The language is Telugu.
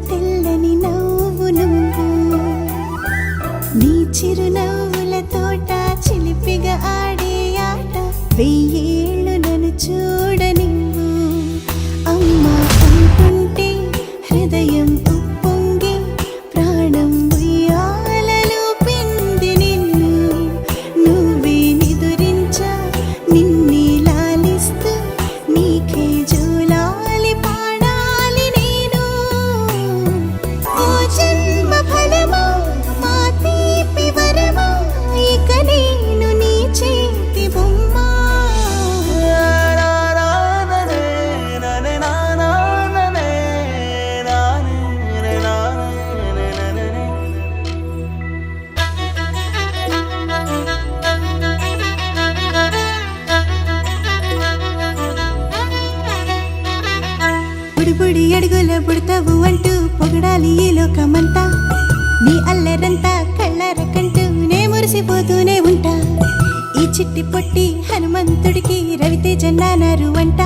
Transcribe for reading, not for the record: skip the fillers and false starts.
తెల్లని నవ్వు నువ్వు నీ చిరునవ్వుల తోట చిలిపిగా ఆడే ఆట వెయ్యేళ్ళు నన్ను చూడనివ్వు అమ్మా అంటుంటే హృదయం ఉప్పొంగి ప్రాణం ఉయ్యాలలో పిండి నిన్ను నువ్వే నిదురించా నిన్నే లాలిస్తూ నీకే జోలాలి పాడాలి నేను ఓ జన్మ ఫలమా మా తీపి వరమా ఇక నేను నీ చేతి బొమ్మ బుడి అడుగుల బుడతావు అంటూ పొగడాలి ఈ లోకమంతా నీ అల్లరంతా కళ్ళారకంటూనే మురిసిపోతూనే ఉంటా ఈ చిట్టి పొట్టి హనుమంతుడికి రవితేజ నానారు అంట